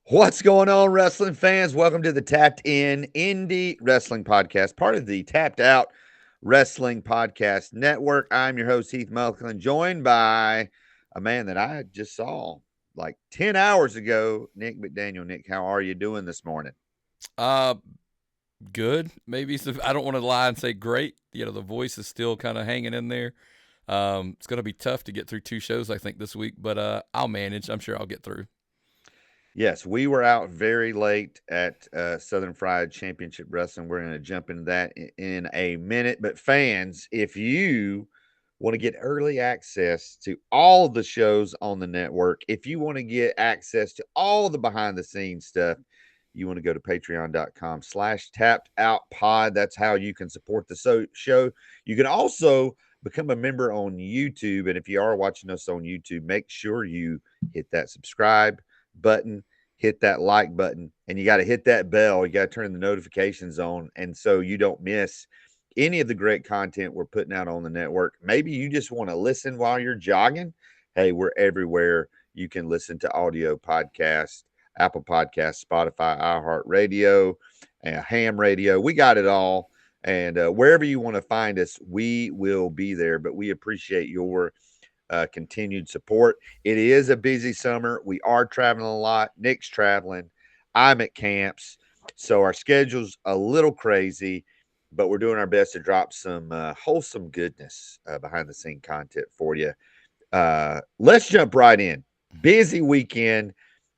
What's going on, wrestling fans? Welcome to the Tapped In Indie Wrestling Podcast, part of the Tapped Out Wrestling Podcast Network. I'm your host, Heath Nick, joined by a man that I just saw like 10 hours ago, Nick McDaniel. Nick, how are you doing this morning? Uh, Good. Maybe I don't want to lie and say great. The voice is still kind of hanging in there. It's going to be tough to get through two shows, I think, this week, but I'll manage. I'm sure I'll get through. Yes, we were out very late at Southern Fried Championship Wrestling. We're going to jump into that in a minute. But fans, if you want to get early access to all the shows on the network, if you want to get access to all the behind the scenes stuff, you want to go to patreon.com/tapped-out-pod. That's how you can support the show. You can also become a member on YouTube. And if you are watching us on YouTube, make sure you hit that subscribe button, hit that like button, and you got to hit that bell. You got to turn the notifications on, and so you don't miss any of the great content we're putting out on the network. Maybe you just want to listen while you're jogging. Hey, we're everywhere. You can listen to audio podcasts, Apple Podcasts, Spotify, iHeartRadio, Ham Radio. We got it all. And wherever you want to find us, we will be there. But we appreciate your continued support. It is a busy summer. We are traveling a lot. Nick's traveling. I'm at camps. So our schedule's a little crazy, but we're doing our best to drop some wholesome goodness behind the scene content for you. Let's jump right in. Busy weekend,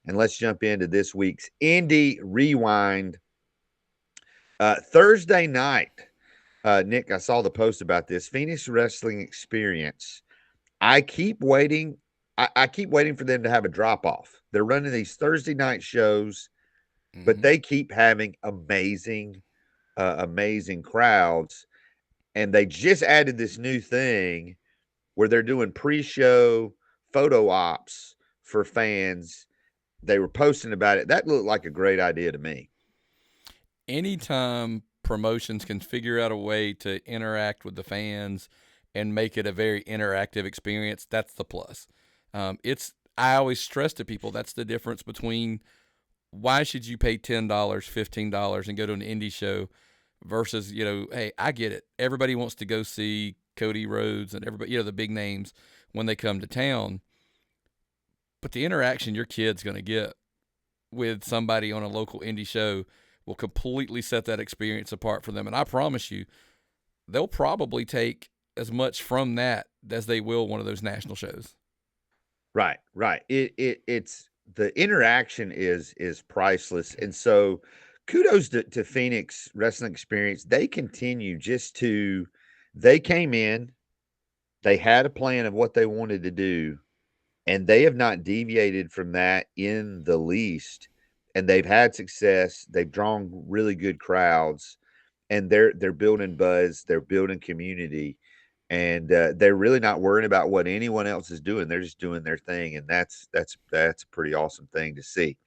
and let's jump into this week's Indy Rewind. Thursday night, Nick, I saw the post about this Phoenix Wrestling Experience. I keep waiting. I keep waiting for them to have a drop off. They're running these Thursday night shows, but they keep having amazing crowds. And they just added this new thing where they're doing pre-show photo ops for fans. They were posting about it. That looked like a great idea to me. Anytime promotions can figure out a way to interact with the fans and make it a very interactive experience, that's the plus. I always stress to people that's the difference between why should you pay $10, $15 and go to an indie show versus, hey, I get it. Everybody wants to go see Cody Rhodes and everybody, the big names when they come to town. But the interaction your kid's going to get with somebody on a local indie show will completely set that experience apart for them. And I promise you, they'll probably take as much from that as they will one of those national shows. Right. It's the interaction is priceless, and so kudos to Phoenix Wrestling Experience. They continue they came in, they had a plan of what they wanted to do, and they have not deviated from that in the least. And they've had success. They've drawn really good crowds, and they're building buzz. They're building community, and they're really not worrying about what anyone else is doing. They're just doing their thing, and that's a pretty awesome thing to see.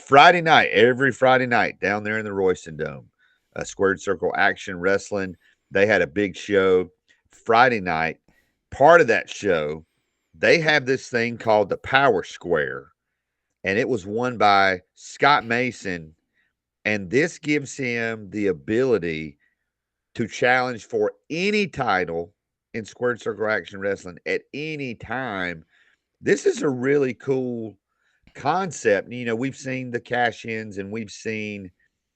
Friday night, every Friday night down there in the Royston Dome, Squared Circle Action Wrestling. They had a big show Friday night. Part of that show, they have this thing called the Power Square, and it was won by Scott Mason. And this gives him the ability to challenge for any title in Squared Circle Action Wrestling at any time. This is a really cool concept. We've seen the cash ins and we've seen,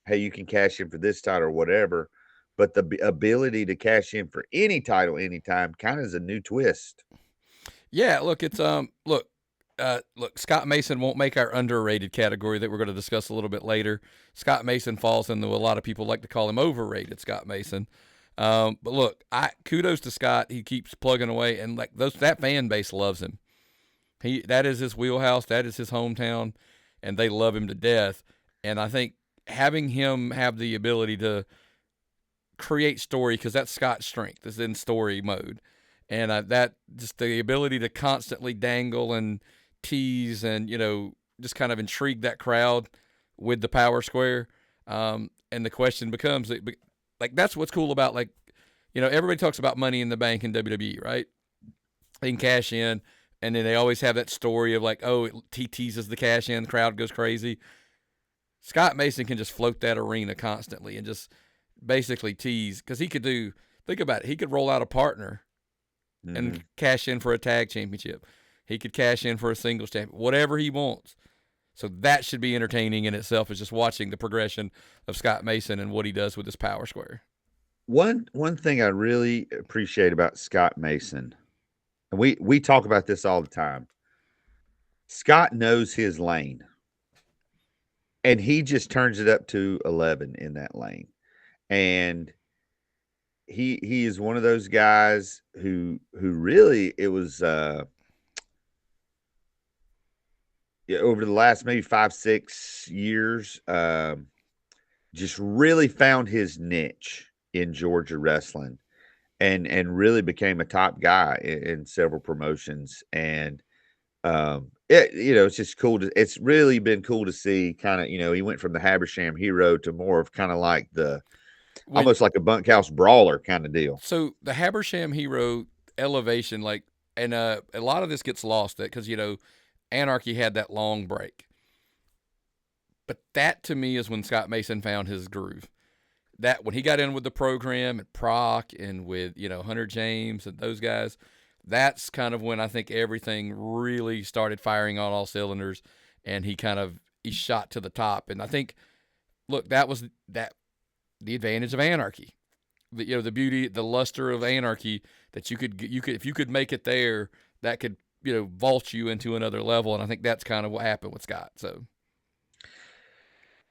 hey, you can cash in for this title or whatever. But the ability to cash in for any title anytime kind of is a new twist. Yeah, look, it's look, Scott Mason won't make our underrated category that we're going to discuss a little bit later. Scott Mason falls into a lot of people like to call him overrated, Scott Mason. But look, kudos to Scott. He keeps plugging away, and that fan base loves him. That is his wheelhouse. That is his hometown, and they love him to death. And I think having him have the ability to create story, because that's Scott's strength, is in story mode, and that just the ability to constantly dangle and tease and just kind of intrigue that crowd with the Power Square. And the question becomes that's what's cool about everybody talks about Money in the Bank in WWE, right? They can cash in. And then they always have that story of like, oh, he teases the cash in, the crowd goes crazy. Scott Mason can just float that arena constantly and just basically tease, because he could do, think about it, he could roll out a partner and cash in for a tag championship. He could cash in for a singles champion, whatever he wants. So that should be entertaining in itself, is just watching the progression of Scott Mason and what he does with his power square. One thing I really appreciate about Scott Mason, and we talk about this all the time, Scott knows his lane, and he just turns it up to 11 in that lane. And he is one of those guys who really, it was over the last maybe 5-6 years, just really found his niche in Georgia wrestling, and really became a top guy in several promotions. And it's just cool it's really been cool to see, kind of, he went from the Habersham hero to more of kind of like almost like a bunkhouse brawler kind of deal. So the Habersham hero elevation, like, and a lot of this gets lost because Anarchy had that long break. But that, to me, is when Scott Mason found his groove. That when he got in with the program and Proc and with, Hunter James and those guys, that's kind of when I think everything really started firing on all cylinders, and he shot to the top. And I think, look, that was the advantage of Anarchy. The beauty, the luster of Anarchy, that you could if you could make it there, that could vault you into another level. And I think that's kind of what happened with Scott. So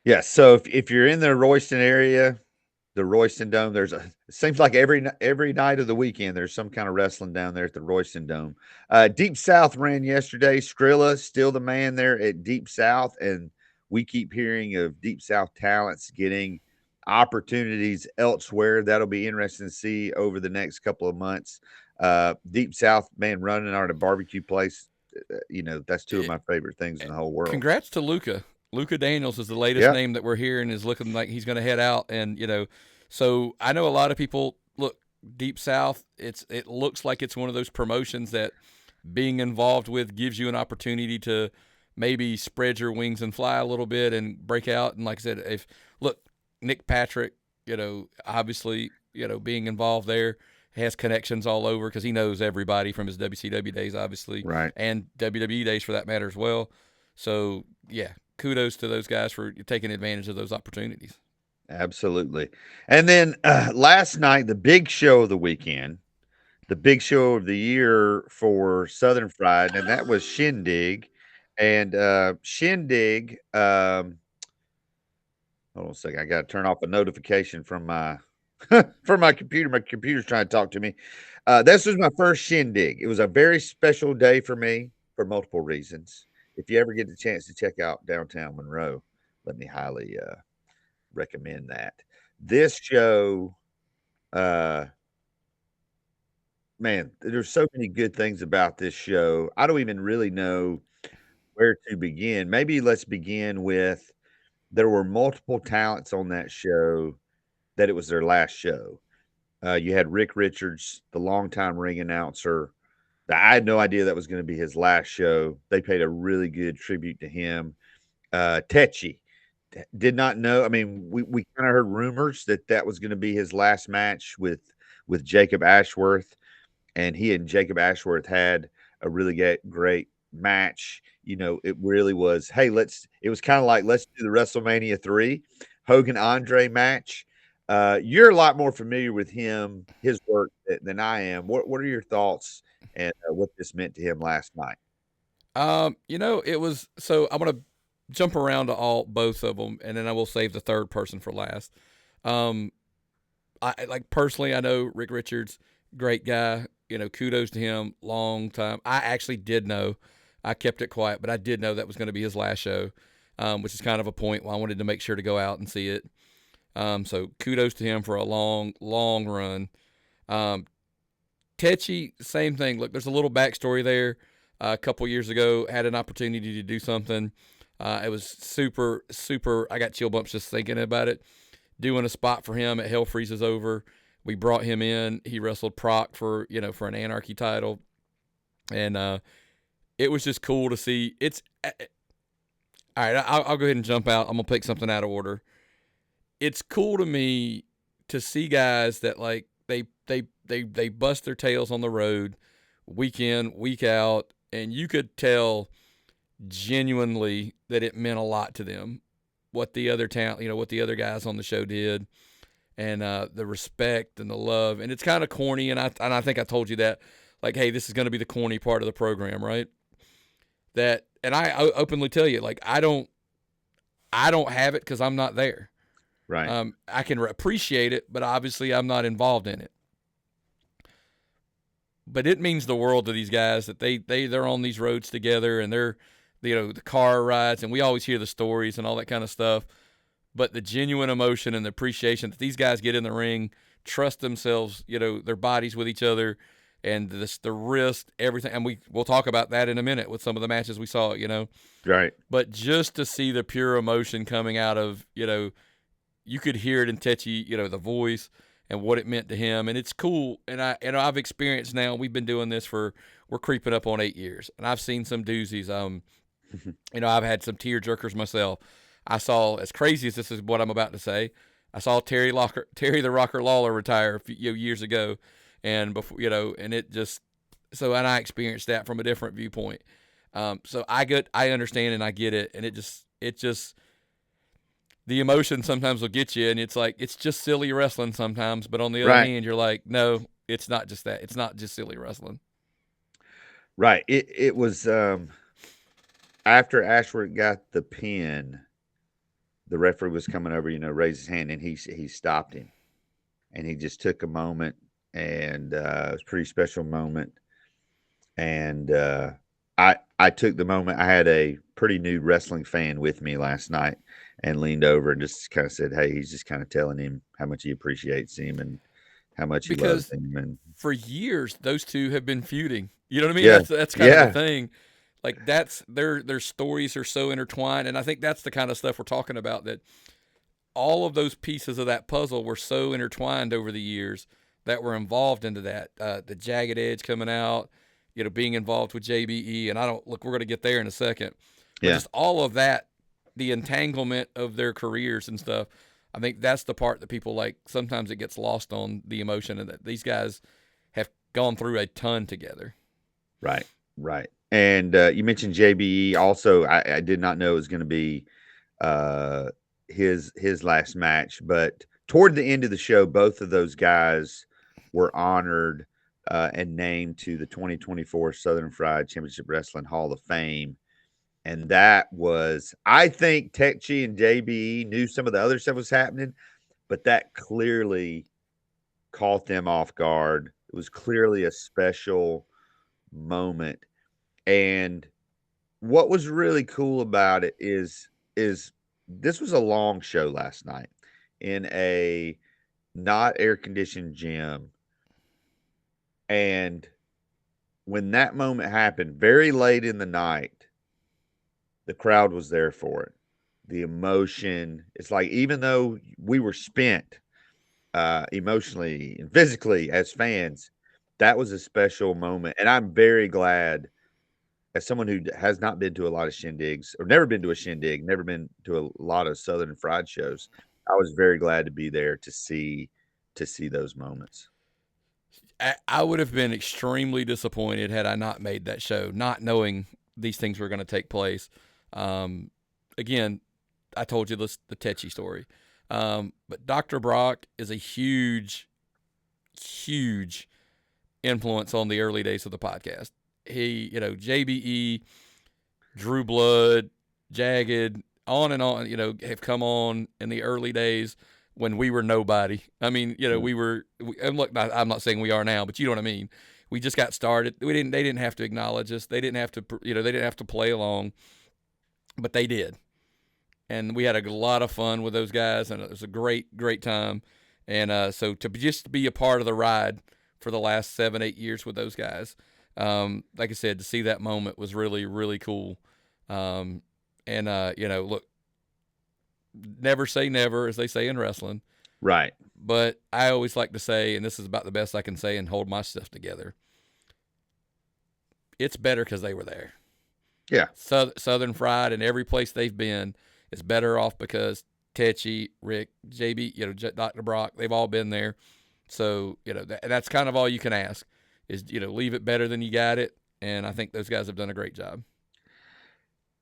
yeah, so if you're in the Royston area, the Royston Dome, it seems like every night of the weekend there's some kind of wrestling down there at the Royston Dome. Deep South ran yesterday. Skrilla still the man there at Deep South, and we keep hearing of Deep South talents getting opportunities elsewhere. That'll be interesting to see over the next couple of months. Deep South, man, running out a barbecue place, that's two of my favorite things in the whole world. Congrats to Lucha. Lucha Daniels is the latest name that we're hearing, is looking like he's going to head out. And, so I know a lot of people, look, Deep South, it looks like it's one of those promotions that being involved with gives you an opportunity to maybe spread your wings and fly a little bit and break out. And like I said, Nick Patrick, obviously, being involved there, has connections all over because he knows everybody from his WCW days, obviously, right, and WWE days for that matter as well. So, yeah, kudos to those guys for taking advantage of those opportunities. Absolutely. And then last night, the big show of the weekend, the big show of the year for Southern Fried, and that was Shindig. And Shindig, hold on a second, I got to turn off a notification from my from my computer. My computer's trying to talk to me. This was my first Shindig. It was a very special day for me for multiple reasons. If you ever get the chance to check out downtown Monroe, let me highly recommend that. This show, man, there's so many good things about this show. I don't even really know where to begin. Maybe let's begin with, there were multiple talents on that show that it was their last show. You had Rick Richards, the longtime ring announcer. I had no idea that was going to be his last show. They paid a really good tribute to him. Techi, did not know. I mean, we kind of heard rumors that was going to be his last match with Jacob Ashworth, and he and Jacob Ashworth had a really great match. It really was, hey, it was kind of like, let's do the WrestleMania 3 Hogan Andre match. You're a lot more familiar with his work than I am. What are your thoughts and what this meant to him last night? It was, so I'm going to jump around to both of them, and then I will save the third person for last. Personally, I know Rick Richards, great guy, kudos to him, long time. I actually did know, I kept it quiet, but I did know that was going to be his last show, which is kind of a point why I wanted to make sure to go out and see it. So kudos to him for a long, long run. Techi, same thing. Look, there's a little backstory there. A couple years ago, had an opportunity to do something. It was super, super. I got chill bumps just thinking about it. Doing a spot for him at Hell Freezes Over. We brought him in. He wrestled Proc for an Anarchy title, and it was just cool to see. It's all right. I'll go ahead and jump out. I'm gonna pick something out of order. It's cool to me to see guys that like they bust their tails on the road week in, week out, and you could tell genuinely that it meant a lot to them what the other what the other guys on the show did, and the respect and the love. And it's kind of corny, and I think I told you that, like, hey, this is going to be the corny part of the program, right? That, and I openly tell you, like, I don't have it because I'm not there. Right. I can appreciate it, but obviously I'm not involved in it. But it means the world to these guys that they're on these roads together, and they're, the car rides, and we always hear the stories and all that kind of stuff. But the genuine emotion and the appreciation that these guys get in the ring, trust themselves, their bodies with each other, and the wrist, everything. And we'll talk about that in a minute with some of the matches we saw, Right. But just to see the pure emotion coming out of, you could hear it in Tetchy, the voice and what it meant to him. And it's cool. And I've experienced now, we've been doing this we're creeping up on 8 years. And I've seen some doozies. I've had some tear jerkers myself. I saw, as crazy as this is what I'm about to say, I saw Terry the Rocker Lawler retire a few years ago. And before, and it just, and I experienced that from a different viewpoint. So I understand and I get it. And it just, the emotion sometimes will get you, and it's like, it's just silly wrestling sometimes. But on the other hand, you're like, no, it's not just that. It's not just silly wrestling. Right. It was, after Ashworth got the pin, the referee was coming over, raised his hand, and he stopped him, and he just took a moment, and it was a pretty special moment. And I took the moment. I had a pretty new wrestling fan with me last night, and leaned over and just kind of said, "Hey," he's just kind of telling him how much he appreciates him and how much he loves him. And for years, those two have been feuding. You know what I mean? Yeah. That's kind of the thing. Like, that's their stories are so intertwined, and I think that's the kind of stuff we're talking about, that all of those pieces of that puzzle were so intertwined over the years that were involved into that. The Jagged Edge coming out, being involved with JBE, and we're going to get there in a second. But just all of that, the entanglement of their careers and stuff, I think that's the part that people like. Sometimes it gets lost on the emotion, and that these guys have gone through a ton together. Right. And you mentioned JBE. Also, I did not know it was going to be his last match, but toward the end of the show, both of those guys were honored and named to the 2024 Southern Fried Championship Wrestling Hall of Fame. And that was, I think Tekchi and JBE knew some of the other stuff was happening, but that clearly caught them off guard. It was clearly a special moment. And what was really cool about it is this was a long show last night in a not air-conditioned gym. And when that moment happened, very late in the night, the crowd was there for it. The emotion, it's like, even though we were spent emotionally and physically as fans, that was a special moment. And I'm very glad, as someone who has not been to a lot of shindigs, or never been to a shindig, never been to a lot of Southern Fried shows, I was very glad to be there to see those moments. I would have been extremely disappointed had I not made that show, not knowing these things were going to take place. Again, I told you the Tetchy story. But Dr. Brock is a huge influence on the early days of the podcast. He, JBE, Drew Blood, Jagged, on and on, have come on in the early days when we were nobody. I mean, and look, I'm not saying we are now, but you know what I mean. We just got started. They didn't have to acknowledge us. They didn't have to, they didn't have to play along, but they did. And we had a lot of fun with those guys, and it was a great time. And so to just be a part of the ride for the last 7-8 years with those guys, like I said, to see that moment was really, really cool. Look, never say never, as they say in wrestling. Right. But I always like to say, and this is about the best I can say and hold my stuff together, it's better because they were there. Yeah. Southern Fried and every place they've been is better off because Tetchy, Rick, JB, Dr. Brock, they've all been there. So, that's kind of all you can ask is, leave it better than you got it. And I think those guys have done a great job.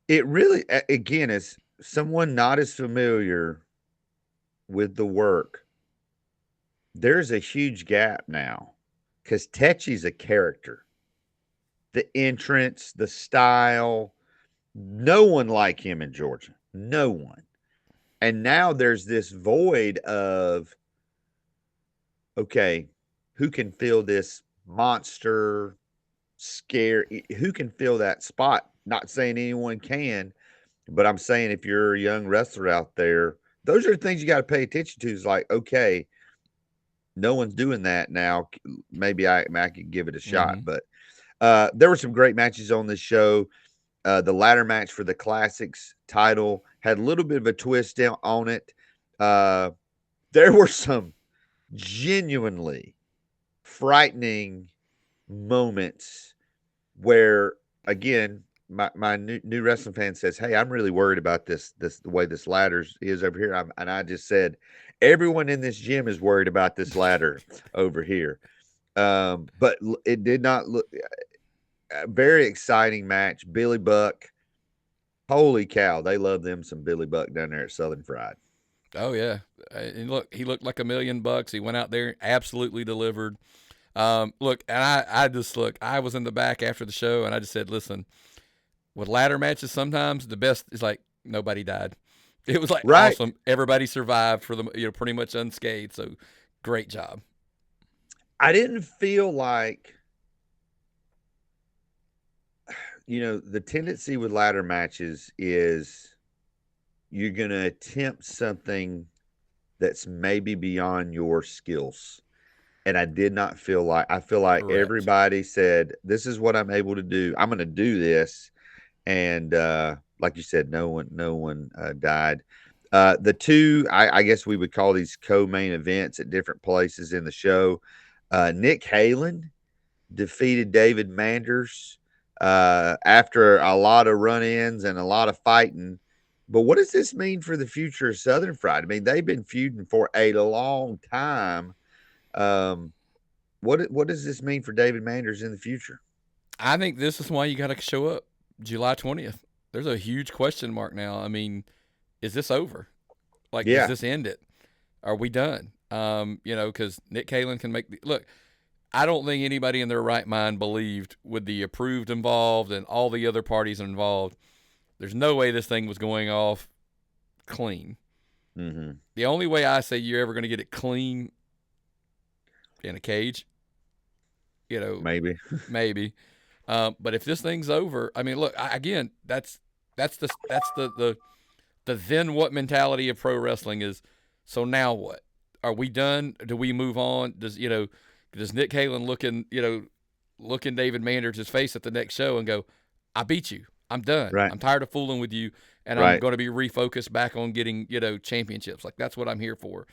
It really, again, is someone not as familiar with the work. There's a huge gap now because Tetchy's a character. The entrance, the style, no one like him in Georgia. No one. And now there's this void of, okay, who can fill this monster scare? Who can fill that spot? Not saying anyone can, but I'm saying if you're a young wrestler out there, those are the things you got to pay attention to. Is like, okay, no one's doing that now. Maybe I could give it a shot. Mm-hmm. But there were some great matches on this show. The ladder match for the Classics title had a little bit of a twist on it. There were some genuinely frightening moments where, again, my new wrestling fan says, "Hey, I'm really worried about this the way this ladder is over here." And I just said, "Everyone in this gym is worried about this ladder over here." But it did not look a very exciting match. Billy Buck, holy cow, they love them some Billy Buck down there at Southern Fried. Oh yeah, and look, he looked like $1,000,000. He went out there, absolutely delivered. Look, and I just look. I was in the back after the show, and I just said, "Listen, with ladder matches, sometimes the best is like nobody died. It was like Right. awesome. Everybody survived for the pretty much unscathed. So great job." I didn't feel like, the tendency with ladder matches is you're going to attempt something that's maybe beyond your skills. And I did not feel like, I feel like Correct. everybody said, this is what I'm able to do. I'm going to do this. And like you said, no one died. The two, I guess we would call these co-main events at different places in the show. Nick Halen defeated David Manders after a lot of run-ins and a lot of fighting. But what does this mean for the future of Southern Fried? I mean, they've been feuding for a long time. What does this mean for David Manders in the future? I think this is why you got to show up July 20th. There's a huge question mark now. I mean, is this over? Like, does Yeah. this end it? Are we done? Because Nick Halen can make look. I don't think anybody in their right mind believed with the approved involved and all the other parties involved. There's no way this thing was going off clean. Mm-hmm. The only way I say you're ever going to get it clean in a cage, Maybe. maybe. But if this thing's over, I mean, look again. That's the then what mentality of pro wrestling is. So now what? Are we done? Do we move on? Does Nick Halen look in David Manders' face at the next show and go, I beat you. I'm done. Right. I'm tired of fooling with you, and I'm Right. going to be refocused back on getting championships. Like that's what I'm here for.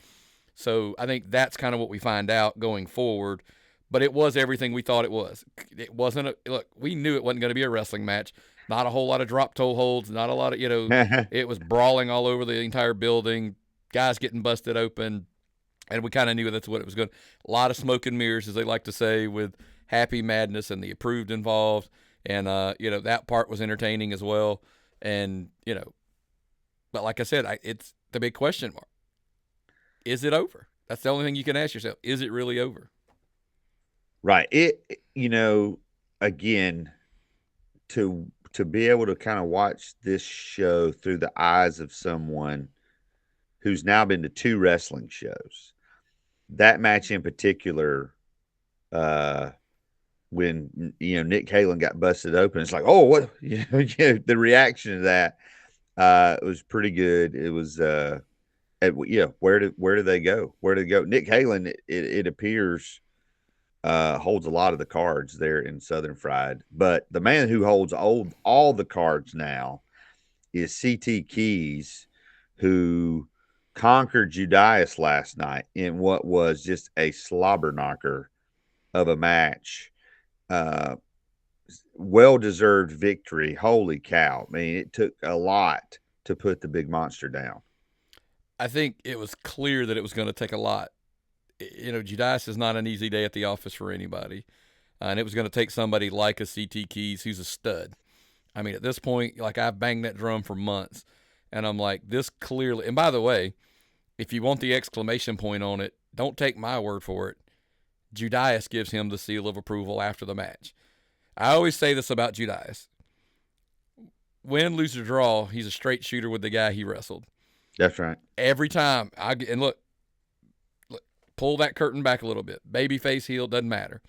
So I think that's kind of what we find out going forward. But it was everything we thought it was. It wasn't look. We knew it wasn't going to be a wrestling match. Not a whole lot of drop toe holds. Not a lot of It was brawling all over the entire building. Guys getting busted open. And we kind of knew that's what it was going. A lot of smoke and mirrors, as they like to say, with Happy Madness and the approved involved, and that part was entertaining as well. And but like I said, it's the big question mark: is it over? That's the only thing you can ask yourself: is it really over? Right. Again, to be able to kind of watch this show through the eyes of someone who's now been to two wrestling shows. That match in particular, when Nick Halen got busted open, it's like, oh, what the reaction to that was pretty good. It was where do they go? Where do they go? Nick Halen, it appears, holds a lot of the cards there in Southern Fried, but the man who holds all the cards now is CT Keys, who conquered Judas last night in what was just a slobber knocker of a match. well-deserved victory. Holy cow. I mean, it took a lot to put the big monster down. I think it was clear that it was going to take a lot. Judias is not an easy day at the office for anybody. And it was going to take somebody like a CT Keys who's a stud. I mean, at this point, like, I've banged that drum for months. And I'm like, this clearly. And by the way, if you want the exclamation point on it, don't take my word for it. Judias gives him the seal of approval after the match. I always say this about Judias. Win, lose, or draw, he's a straight shooter with the guy he wrestled. That's right. Every time. Look, pull that curtain back a little bit. Babyface, heel, doesn't matter.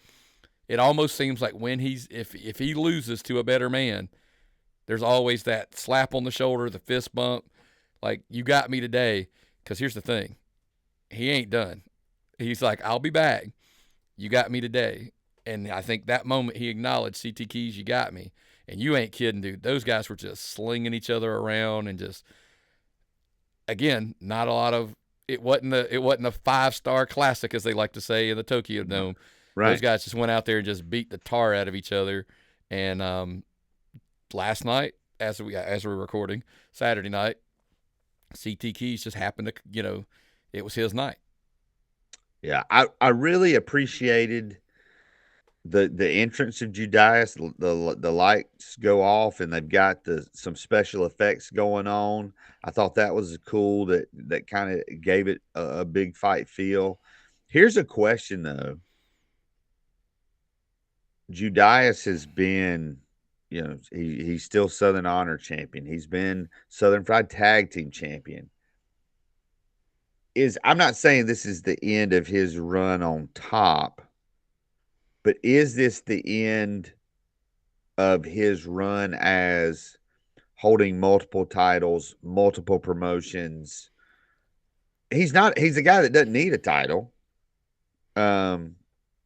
It almost seems like when if he loses to a better man, there's always that slap on the shoulder, the fist bump. Like, you got me today. Because here's the thing. He ain't done. He's like, I'll be back. You got me today. And I think that moment he acknowledged, CT Keys, you got me. And you ain't kidding, dude. Those guys were just slinging each other around and just, again, not a lot of, it wasn't a 5-star classic, as they like to say, in the Tokyo Dome. Right. Those guys just went out there and just beat the tar out of each other. And last night, as we're recording, Saturday night, CT Keys just happened to, it was his night. Yeah, I really appreciated the entrance of Judias. The lights go off and they've got some special effects going on. I thought that was cool. That kind of gave it a big fight feel. Here's a question though. Judias has been, he's still Southern Honor champion. He's been Southern Fried Tag Team champion. I'm not saying this is the end of his run on top, but is this the end of his run as holding multiple titles, multiple promotions? He's a guy that doesn't need a title.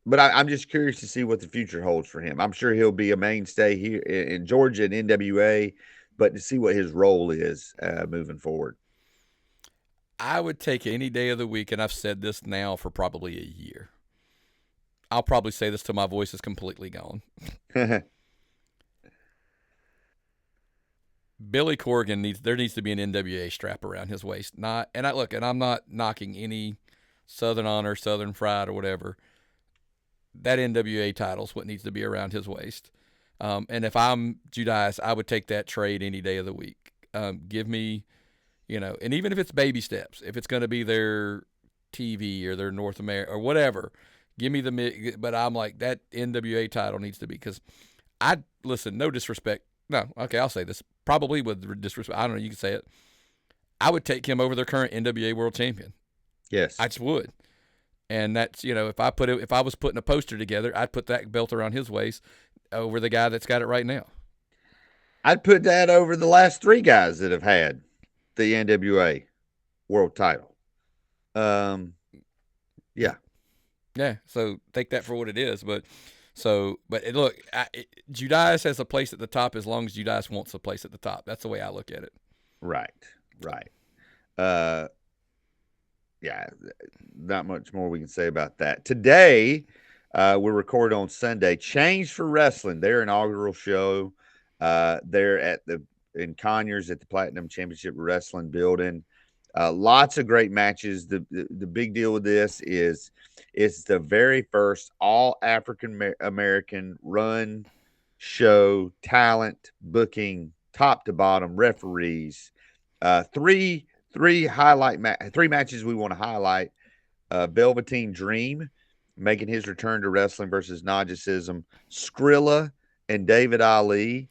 But I'm just curious to see what the future holds for him. I'm sure he'll be a mainstay here in Georgia and NWA, but to see what his role is moving forward. I would take any day of the week, and I've said this now for probably a year. I'll probably say this till my voice is completely gone. Billy Corgan there needs to be an NWA strap around his waist. And I'm not knocking any Southern Honor, Southern Fried, or whatever. That NWA title's what needs to be around his waist. And if I'm Judias, I would take that trade any day of the week. Give me, and even if it's baby steps, if it's going to be their TV or their North America or whatever, give me but I'm like, that NWA title needs to be, because no disrespect. No, okay, I'll say this. Probably with disrespect. I don't know, you can say it. I would take him over their current NWA world champion. Yes. I just would. And that's, if I was putting a poster together, I'd put that belt around his waist over the guy that's got it right now. I'd put that over the last 3 guys that have had the NWA world title. Yeah. Yeah. So take that for what it is. But look, Judias has a place at the top as long as Judias wants a place at the top. That's the way I look at it. Right. Yeah, not much more we can say about that. Today, we're recording on Sunday. Change for Wrestling, their inaugural show. They're in Conyers at the Platinum Championship Wrestling building. Lots of great matches. The big deal with this is it's the very first all African American run show, talent, booking, top to bottom, referees. Three matches we want to highlight. Velveteen Dream making his return to wrestling versus Najicism. Skrilla and David Ali,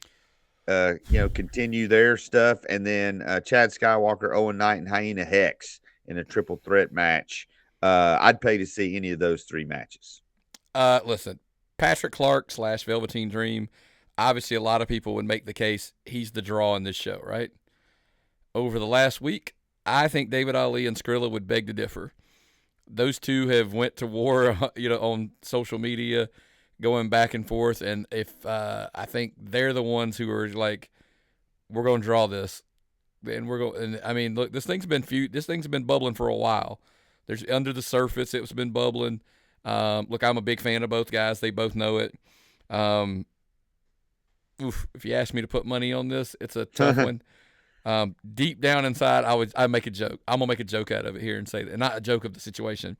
continue their stuff. And then Chad Skywalker, Owen Knight, and Hyena Hex in a triple threat match. I'd pay to see any of those 3 matches. Listen, Patrick Clark / Velveteen Dream. Obviously, a lot of people would make the case he's the draw in this show, right? Over the last week, I think David Ali and Skrilla would beg to differ. Those two have went to war, on social media, going back and forth. And if I think they're the ones who are like, we're going to draw this, and we're going. And I mean, look, this thing's been bubbling for a while. There's under the surface, it's been bubbling. Look, I'm a big fan of both guys. They both know it. if you ask me to put money on this, it's a tough one. Deep down inside, I make a joke. I'm gonna make a joke out of it here and say that, not a joke of the situation.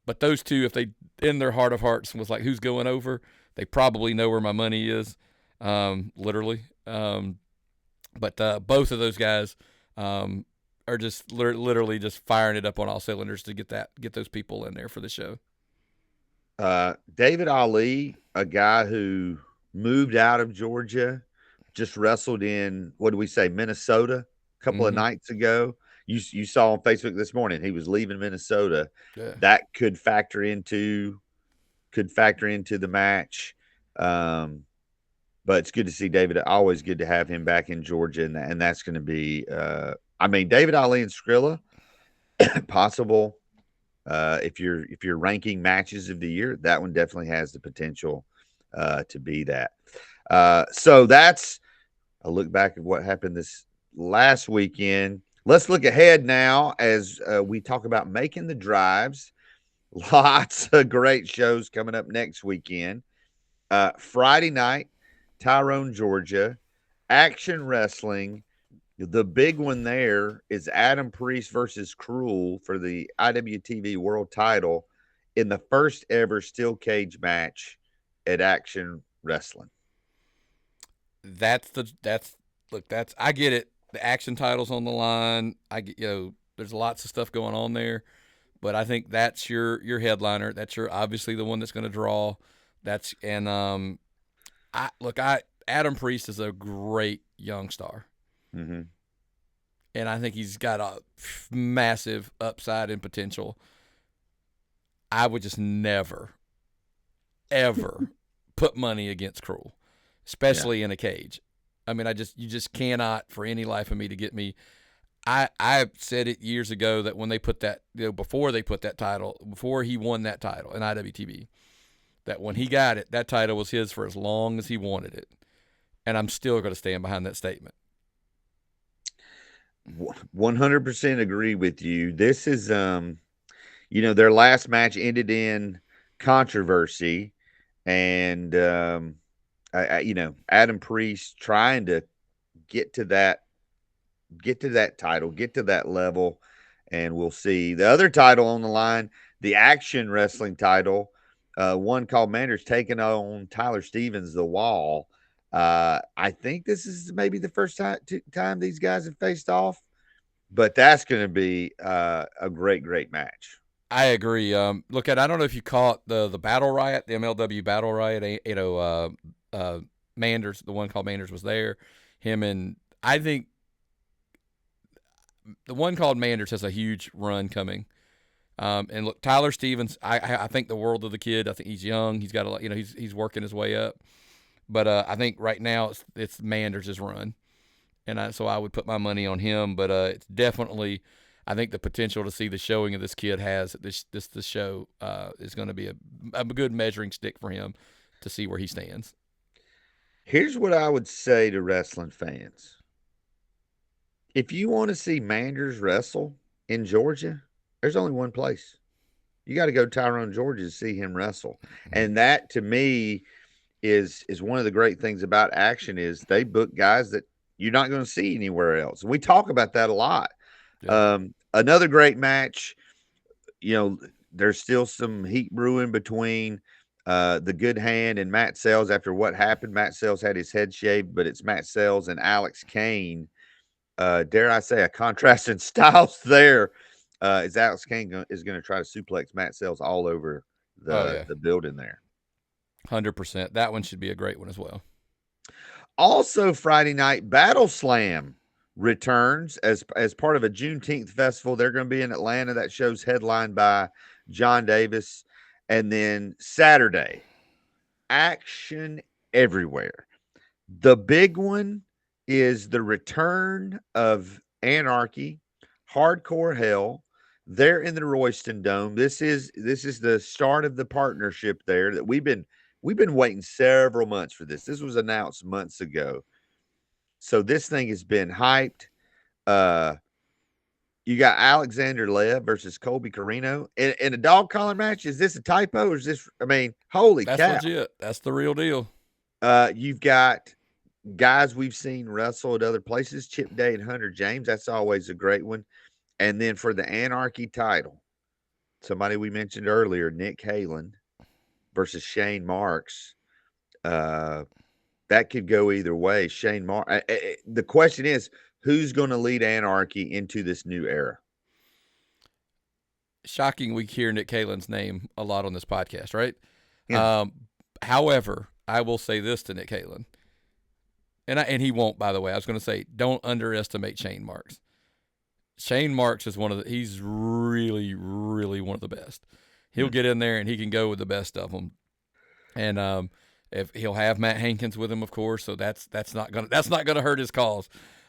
But those two, if they in their heart of hearts was like, who's going over, they probably know where my money is, literally. But both of those guys are just literally just firing it up on all cylinders to get those people in there for the show. David Ali, a guy who moved out of Georgia, just wrestled in, what do we say, Minnesota a couple of nights ago. You saw on Facebook this morning he was leaving Minnesota. Yeah. That could factor into the match. But it's good to see David. Always good to have him back in Georgia, and that's going to be. David Ali and Skrilla, possible. If you're ranking matches of the year, that one definitely has the potential to be that. So that's a look back at what happened this last weekend. Let's look ahead now as we talk about making the drives. Lots of great shows coming up next weekend. Friday night, Tyrone, Georgia, Action Wrestling. The big one there is Adam Priest versus Cruel for the IWTV World Title in the first ever steel cage match at Action Wrestling. I get it. The Action title's on the line. There's lots of stuff going on there, but I think that's your headliner. That's obviously the one that's going to draw. Adam Priest is a great young star. Mm-hmm. And I think he's got a massive upside and potential. I would just never, ever put money against Cruel, especially in a cage. I mean, you just cannot for any life of me to get me. I said it years ago that when they put that, before he won that title in IWTV, that when he got it, that title was his for as long as he wanted it. And I'm still going to stand behind that statement. 100% agree with you. This is, their last match ended in controversy, and Adam Priest trying to get to that title, get to that level, and we'll see. The other title on the line, the Action Wrestling title, one called Manders taking on Tyler Stevens, The Wall. I think this is maybe the first time these guys have faced off, but that's going to be a great match. I agree. I don't know if you caught the Battle Riot, the MLW Battle Riot. Manders, the one called Manders, was there. Him and I think the one called Manders has a huge run coming. And look, Tyler Stevens, I think the world of the kid. I think he's young. He's got a lot. He's working his way up. But I think right now it's Manders' run, and so I would put my money on him. But it's definitely, I think the potential to see the showing of this kid has this show is going to be a good measuring stick for him to see where he stands. Here's what I would say to wrestling fans: if you want to see Manders wrestle in Georgia, there's only one place. You got to go to Tyrone, Georgia, to see him wrestle, and that to me is one of the great things about Action is they book guys that you're not going to see anywhere else. We talk about that a lot. Yeah. Another great match, there's still some heat brewing between the Good Hand and Matt Sells after what happened. Matt Sells had his head shaved, but it's Matt Sells and Alex Kane. Dare I say a contrast in styles there. Is Alex Kane is going to try to suplex Matt Sells all over the building there. 100%. That one should be a great one as well. Also, Friday night, Battleslam returns as part of a Juneteenth festival. They're going to be in Atlanta. That show's headlined by John Davis. And then Saturday, Action Everywhere. The big one is the return of Anarchy, Hardcore Hell. They're in the Royston Dome. This is the start of the partnership there that we've been waiting several months for this. This was announced months ago. So this thing has been hyped. You got Alexander Lev versus Colby Carino in a dog collar match. Is this a typo or is this, holy cow. That's legit. That's the real deal. You've got guys we've seen wrestle at other places, Chip Day and Hunter James. That's always a great one. And then for the Anarchy title, somebody we mentioned earlier, Nick Halen versus Shane Marks. That could go either way. Shane Marks. The question is, who's going to lead Anarchy into this new era? Shocking, we hear Nick Halen's name a lot on this podcast, right? Yeah. However, I will say this to Nick Halen, and he won't. By the way, I was going to say, don't underestimate Shane Marks. Shane Marks is he's really, really one of the best. He'll get in there and he can go with the best of them. And if he'll have Matt Hankins with him, of course, so that's not gonna hurt his cause,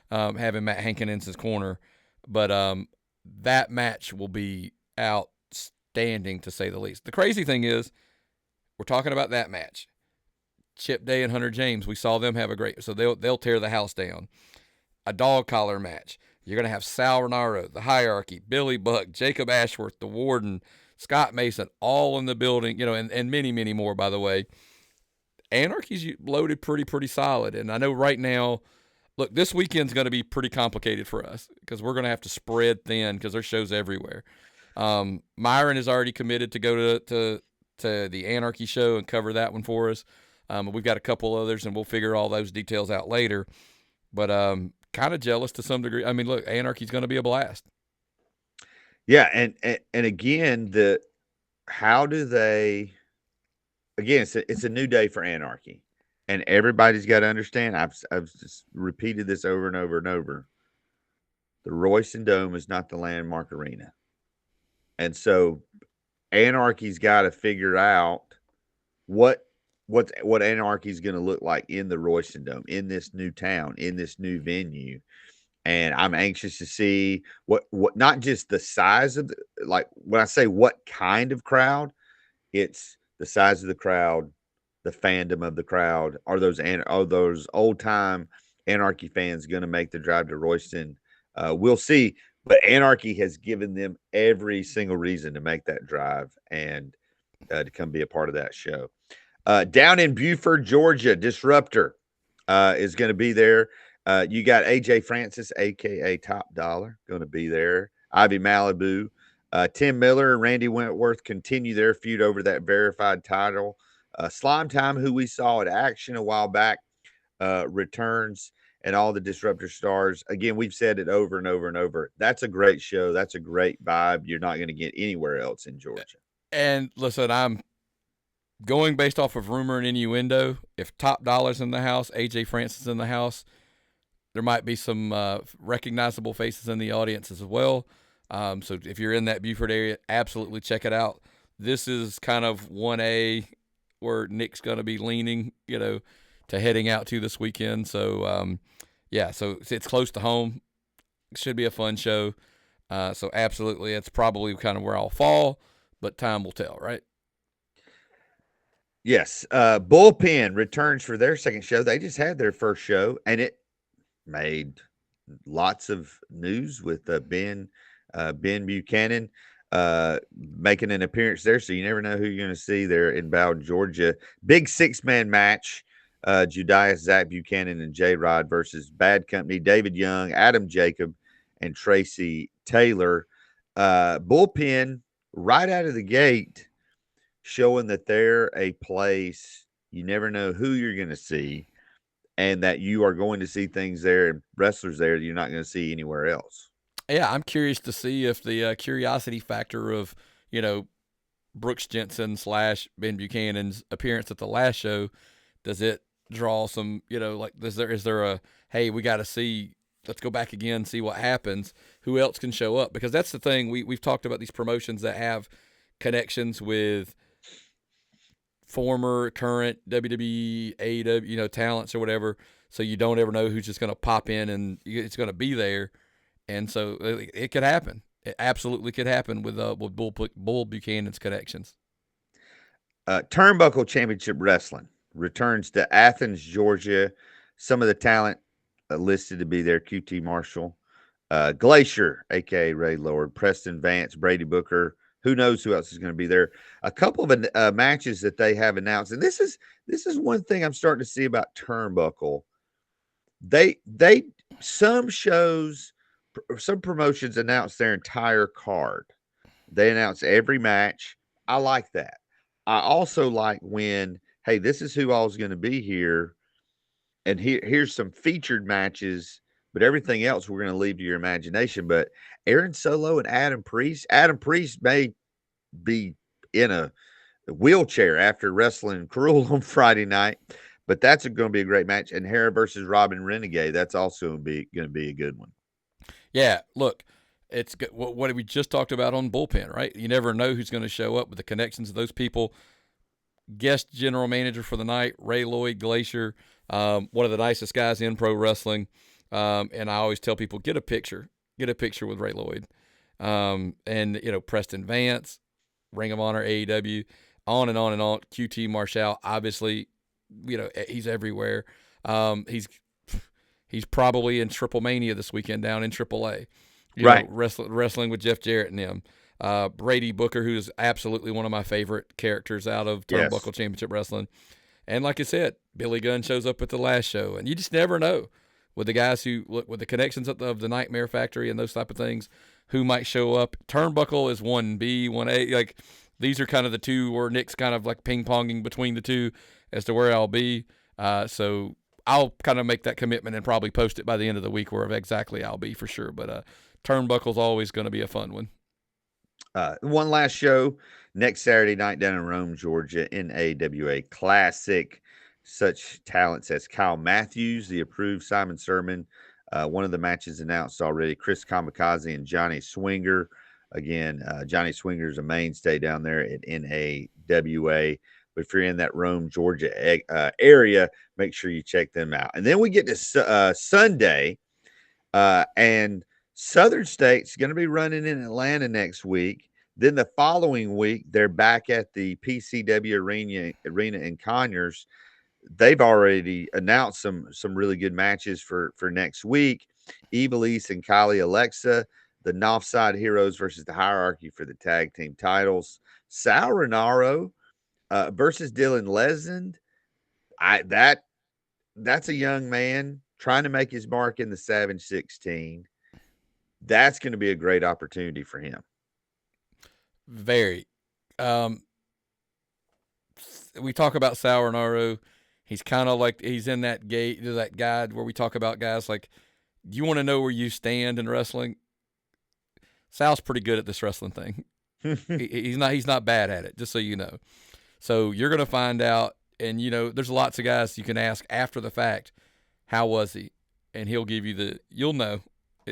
having Matt Hankins in his corner. But that match will be outstanding to say the least. The crazy thing is, we're talking about that match. Chip Day and Hunter James, we saw them have a great, so they'll tear the house down. A dog collar match. You're going to have Sal Renaro, the Hierarchy, Billy Buck, Jacob Ashworth, the Warden, Scott Mason, all in the building, and many, many more, by the way. Anarchy's loaded pretty solid. And I know right now, look, this weekend's going to be pretty complicated for us because we're going to have to spread thin because there's shows everywhere. Myron is already committed to go to the Anarchy show and cover that one for us. We've got a couple others, and we'll figure all those details out later. But kind of jealous to some degree. I mean, look, Anarchy's going to be a blast. Yeah, and again, how do they? Again, it's a new day for Anarchy, and everybody's got to understand. I've just repeated this over and over and over. The Royston Dome is not the landmark arena, and so Anarchy's got to figure out what Anarchy is going to look like in the Royston Dome, in this new town, in this new venue. And I'm anxious to see what not just the size of like when I say what kind of crowd, it's the size of the crowd, the fandom of the crowd. Are those old time Anarchy fans going to make the drive to Royston? We'll see. But Anarchy has given them every single reason to make that drive and to come be a part of that show. Down in Buford, Georgia, Disruptor is going to be there. You got AJ Francis, aka Top Dollar, going to be there. Ivy Malibu, Tim Miller and Randy Wentworth continue their feud over that verified title. Slime Time, who we saw at Action a while back, returns, and all the Disruptor stars. Again, we've said it over and over and over. That's a great show. That's a great vibe. You're not going to get anywhere else in Georgia. And listen, I'm going based off of rumor and innuendo. If Top Dollar's in the house, AJ Francis in the house, there might be some recognizable faces in the audience as well. So if you're in that Buford area, absolutely check it out. This is kind of 1A where Nick's going to be leaning, to heading out to this weekend. So, so it's close to home. It should be a fun show. So absolutely, it's probably kind of where I'll fall, but time will tell, right? Yes. Bullpen returns for their second show. They just had their first show, and it made lots of news with Ben Buchanan making an appearance there. So you never know who you're going to see there in Bowdon, Georgia. Big 6-man match. Judias, Zach Buchanan, and J-Rod versus Bad Company, David Young, Adam Jacob, and Tracy Taylor. Bullpen right out of the gate showing that they're a place you never know who you're going to see, and that you are going to see things there and wrestlers there that you're not going to see anywhere else. Yeah, I'm curious to see if the curiosity factor of, Brooks Jensen / Ben Buchanan's appearance at the last show, does it draw some, is there a, hey, we got to see, let's go back again, see what happens, who else can show up? Because that's the thing, we've talked about these promotions that have connections with former, current WWE, AEW, talents or whatever. So you don't ever know who's just going to pop in and it's going to be there. And so it could happen. It absolutely could happen with Bull Buchanan's connections. Turnbuckle Championship Wrestling returns to Athens, Georgia. Some of the talent listed to be there: QT Marshall, Glacier, a.k.a. Ray Lord, Preston Vance, Brady Booker, who knows who else is going to be there. A couple of matches that they have announced, and this is one thing I'm starting to see about Turnbuckle. They some shows, some promotions announce their entire card. They announce every match. I like that. I also like when, hey, this is who all's going to be here, and here's some featured matches, but everything else we're going to leave to your imagination. But Aaron Solo and Adam Priest may be in a wheelchair after wrestling Cruel on Friday night, but that's going to be a great match. And Hera versus Robin Renegade, that's also going to be a good one. Yeah, look, it's good. What we just talked about on Bullpen, right? You never know who's going to show up with the connections of those people. Guest general manager for the night, Ray Lloyd Glacier, one of the nicest guys in pro wrestling. And I always tell people, get a picture with Ray Lloyd. And, Preston Vance, Ring of Honor, AEW, on and on and on. QT Marshall, obviously, he's everywhere. He's probably in Triple Mania this weekend down in AAA. Right. Wrestling with Jeff Jarrett and them. Brady Booker, who is absolutely one of my favorite characters out of Turnbuckle Championship Wrestling. And like I said, Billy Gunn shows up at the last show. And you just never know with the guys with the connections of the Nightmare Factory and those type of things, who might show up. Turnbuckle is 1B, 1A. Like, these are kind of the two where Nick's kind of like ping-ponging between the two as to where I'll be. So I'll kind of make that commitment and probably post it by the end of the week where exactly I'll be for sure. But Turnbuckle's always going to be a fun one. One last show next Saturday night down in Rome, Georgia, NAWA Classic. Such talents as Kyle Matthews, the approved Simon Sermon. One of the matches announced already, Chris Kamikaze and Johnny Swinger. Again, Johnny Swinger is a mainstay down there at NAWA. But if you're in that Rome, Georgia area, make sure you check them out. And then we get to Sunday, and Southern State's going to be running in Atlanta next week. Then the following week, they're back at the PCW arena in Conyers. They've already announced some really good matches for next week. Evil East and Kylie Alexa, the Northside Heroes versus the Hierarchy for the tag team titles. Sal Renaro versus Dylan Lesend. That's a young man trying to make his mark in the Savage 16. That's going to be a great opportunity for him. Very. We talk about Sal Renaro. He's kind of like, he's in that guide where we talk about guys like, do you want to know where you stand in wrestling? Sal's pretty good at this wrestling thing. He's not bad at it, just so you know. So you're going to find out, and there's lots of guys you can ask after the fact, how was he? And he'll give you you'll know,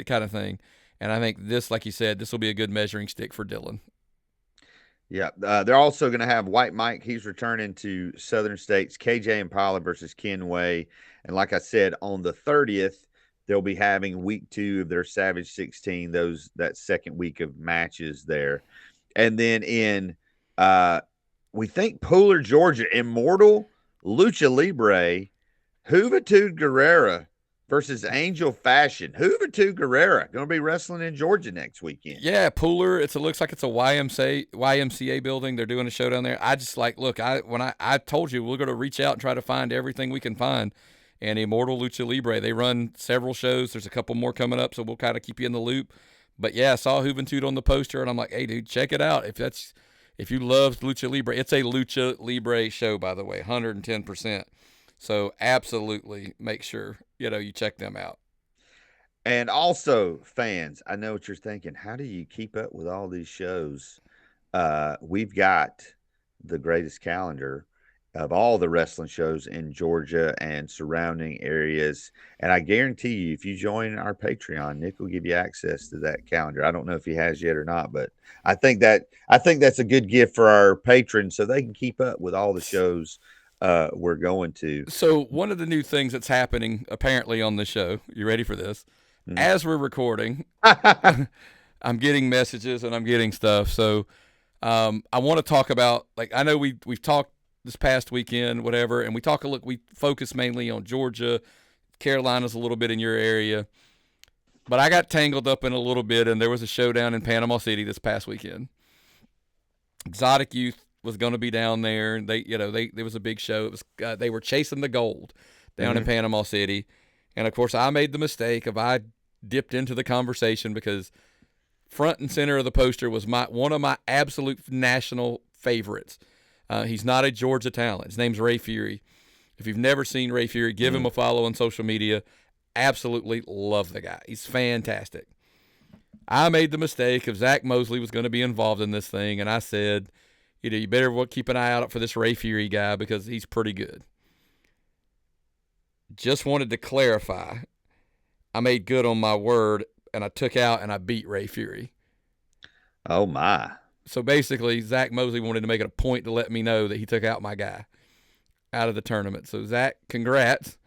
kind of thing. And I think this, like you said, this will be a good measuring stick for Dylan. Yeah, they're also going to have White Mike. He's returning to Southern States. KJ Impala versus Ken Way. And like I said, on the 30th, they'll be having week 2 of their Savage 16, that second week of matches there. And then in, we think, Pooler, Georgia, Immortal, Lucha Libre, Juventud Guerrera versus Angel Fashion. Juventud Guerrera going to be wrestling in Georgia next weekend. Yeah, Pooler. It looks like it's a YMCA building. They're doing a show down there. I just I told you we're going to reach out and try to find everything we can find. And Immortal, Lucha Libre, they run several shows. There's a couple more coming up, so we'll kind of keep you in the loop. But yeah, I saw Juventud on the poster, and I'm like, hey, dude, check it out. If you love Lucha Libre, it's a Lucha Libre show, by the way, 110%. So absolutely make sure, you check them out. And also, fans, I know what you're thinking. How do you keep up with all these shows? We've got the greatest calendar of all the wrestling shows in Georgia and surrounding areas. And I guarantee you, if you join our Patreon, Nick will give you access to that calendar. I don't know if he has yet or not, but I think that's a good gift for our patrons so they can keep up with all the shows we're going to. So one of the new things that's happening apparently on the show, you ready for this? Mm-hmm. As we're recording, I'm getting messages and I'm getting stuff. So I want to talk about, I know we've talked this past weekend, whatever, and we focus mainly on Georgia, Carolinas a little bit in your area. But I got tangled up in a little bit, and there was a showdown in Panama City this past weekend. Exotic Youth was going to be down there. There was a big show. It was they were chasing the gold down in Panama City, and of course I made the mistake of I dipped into the conversation because front and center of the poster was one of my absolute national favorites. He's not a Georgia talent. His name's Ray Fury. If you've never seen Ray Fury, give him a follow on social media. Absolutely love the guy. He's fantastic. I made the mistake of Zach Mosley was going to be involved in this thing, and I said, you better keep an eye out for this Ray Fury guy because he's pretty good. Just wanted to clarify, I made good on my word, and I took out and I beat Ray Fury. Oh, my. So basically, Zach Mosley wanted to make it a point to let me know that he took out my guy out of the tournament. So, Zach, congrats.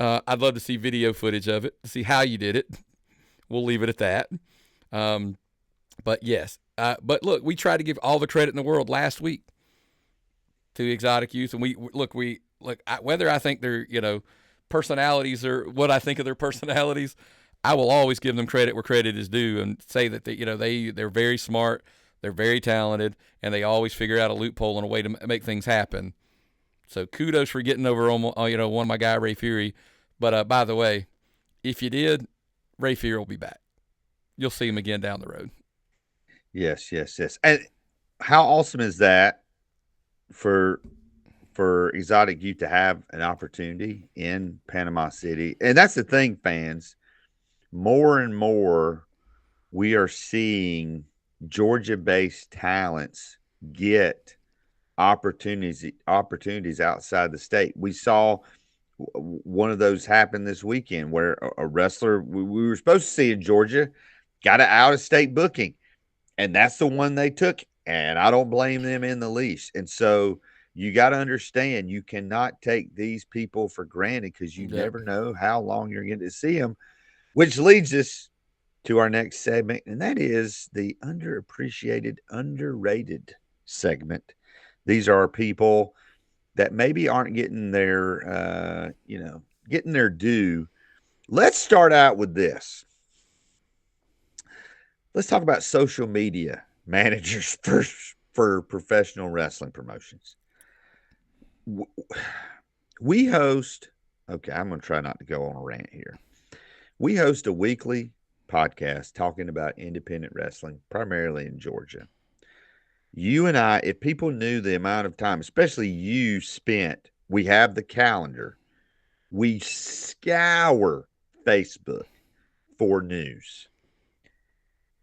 I'd love to see video footage of it, to see how you did it. We'll leave it at that. But, yes. But, look, we tried to give all the credit in the world last week to Exotic Youth. And whether I think they're, personalities or what I think of their personalities, I will always give them credit where credit is due and say that they're very smart, they're very talented, and they always figure out a loophole and a way to make things happen. So kudos for getting over on one of my guy Ray Fury. But by the way, if you did, Ray Fury will be back. You'll see him again down the road. Yes. And how awesome is that for Exotic Youth to have an opportunity in Panama City? And that's the thing, fans. More and more, we are seeing Georgia-based talents get opportunities outside the state. We saw one of those happen this weekend where a wrestler we were supposed to see in Georgia got an out-of-state booking, and that's the one they took, and I don't blame them in the least. And so you got to understand, you cannot take these people for granted because you never know how long you're going to see them, which leads us to our next segment, and that is the underappreciated, underrated segment. These are people that maybe aren't getting their, getting their due. Let's start out with this. Let's talk about social media managers for professional wrestling promotions. We host, okay, I'm going to try not to go on a rant here. We host a weekly podcast talking about independent wrestling, primarily in Georgia. You and I, if people knew the amount of time, especially you spent, we have the calendar, we scour Facebook for news.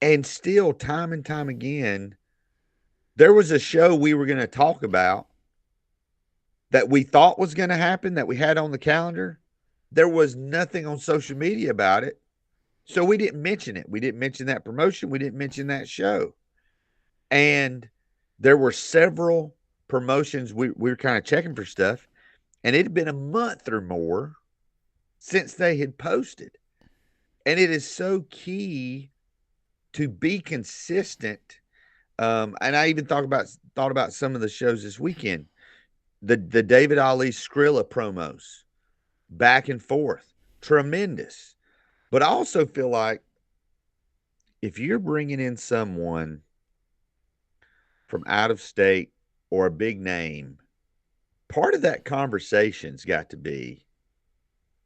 And still, time and time again, there was a show we were going to talk about that we thought was going to happen, that we had on the calendar. There was nothing on social media about it. So we didn't mention it. We didn't mention that promotion. We didn't mention that show. And there were several promotions. We were kind of checking for stuff. And it had been a month or more since they had posted. And it is so key to be consistent. And I even thought about some of the shows this weekend. The David Ali Skrilla promos, back and forth, tremendous. But I also feel like if you're bringing in someone from out of state or a big name, part of that conversation's got to be,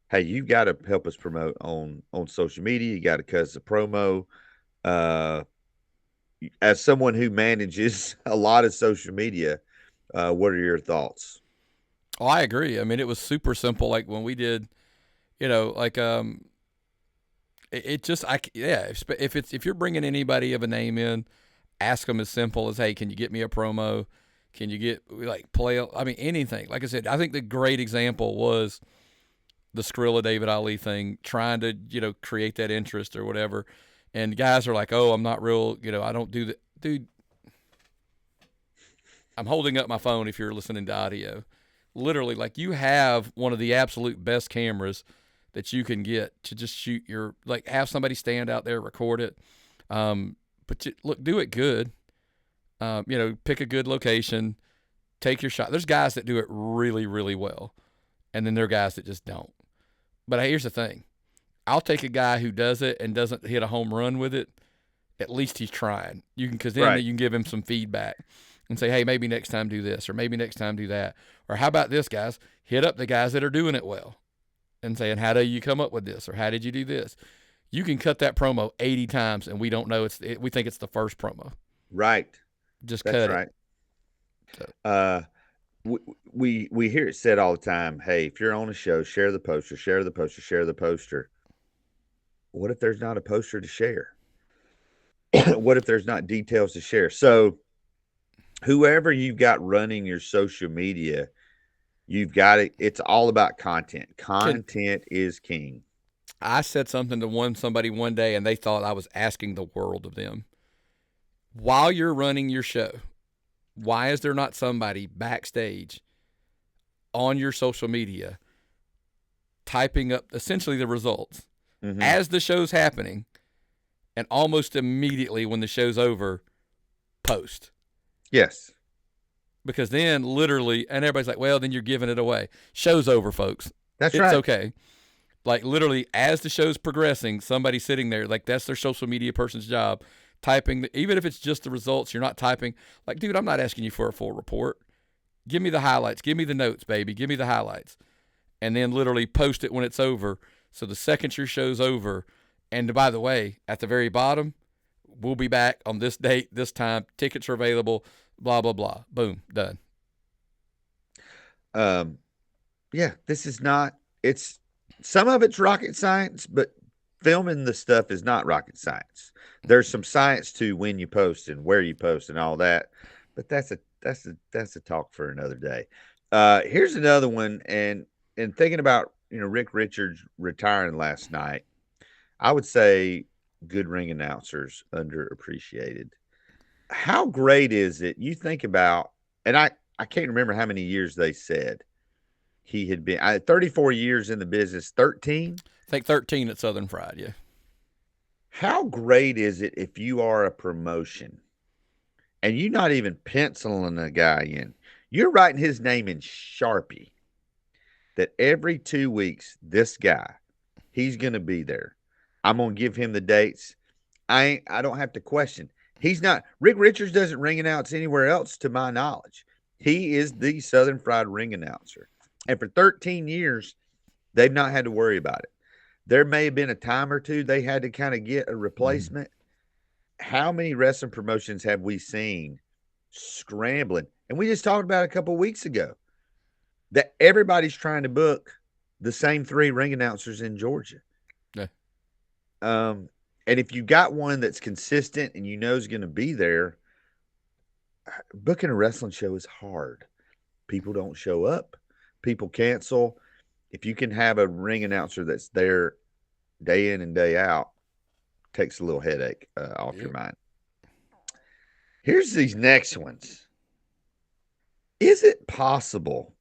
hey, you've got to help us promote on social media. You got to cut us a promo. As someone who manages a lot of social media, what are your thoughts? Oh, I agree. I mean, it was super simple. Like when we did, if you're bringing anybody of a name in, ask them as simple as, hey, can you get me a promo? Can you get anything? Like I said, I think the great example was the Skrilla David Ali thing, trying to, create that interest or whatever. And guys are like, oh, I'm not real, I don't do that. Dude, I'm holding up my phone if you're listening to audio. Literally, like, you have one of the absolute best cameras that you can get to just shoot have somebody stand out there, record it. But do it good. Pick a good location, take your shot. There's guys that do it really, really well, and then there are guys that just don't. But here's the thing. I'll take a guy who does it and doesn't hit a home run with it. At least he's trying. Because then you can give him some feedback. and say, hey, maybe next time do this, or maybe next time do that. Or how about this, guys? Hit up the guys that are doing it well and saying, how do you come up with this? Or how did you do this? You can cut that promo 80 times and we don't know we think it's the first promo. Right. Just That's cut right. it. So. We hear it said all the time, hey, if you're on a show, share the poster, share the poster, share the poster. What if there's not a poster to share? What if there's not details to share? So whoever you've got running your social media, you've got it. It's all about content. Content is king. I said something to somebody one day and they thought I was asking the world of them. While you're running your show, why is there not somebody backstage on your social media typing up essentially the results as the show's happening, and almost immediately when the show's over, post? Yes. Because then literally, and everybody's like, well, then you're giving it away. Show's over, folks. That's right. It's okay. Like literally as the show's progressing, somebody's sitting there, like that's their social media person's job, typing, even if it's just the results, you're not typing. Like, dude, I'm not asking you for a full report. Give me the highlights. Give me the notes, baby. Give me the highlights. And then literally post it when it's over. So the second your show's over, and by the way, at the very bottom, we'll be back on this date, this time. Tickets are available, blah, blah, blah. Boom, done. Yeah, this is not, it's, some of it's rocket science, but filming the stuff is not rocket science. There's some science to when you post and where you post and all that, but that's a talk for another day. Here's another one, and thinking about Rick Richards retiring last night, I would say good ring announcers underappreciated. How great is it? You think about, and I can't remember how many years they said he had been. 34 years in the business, 13. I think 13 at Southern Fried, yeah. How great is it if you are a promotion and you're not even penciling a guy in? You're writing his name in Sharpie that every 2 weeks, this guy, he's going to be there. I'm going to give him the dates. I don't have to question. He's not. Rick Richards doesn't ring announce anywhere else to my knowledge. He is the Southern Fried ring announcer. And for 13 years, they've not had to worry about it. There may have been a time or two they had to kind of get a replacement. How many wrestling promotions have we seen scrambling? And we just talked about a couple of weeks ago that everybody's trying to book the same 3 ring announcers in Georgia. Yeah. And if you got one that's consistent and is going to be there, booking a wrestling show is hard. People don't show up. People cancel. If you can have a ring announcer that's there day in and day out, takes a little headache off your mind. Here's these next ones. Is it possible,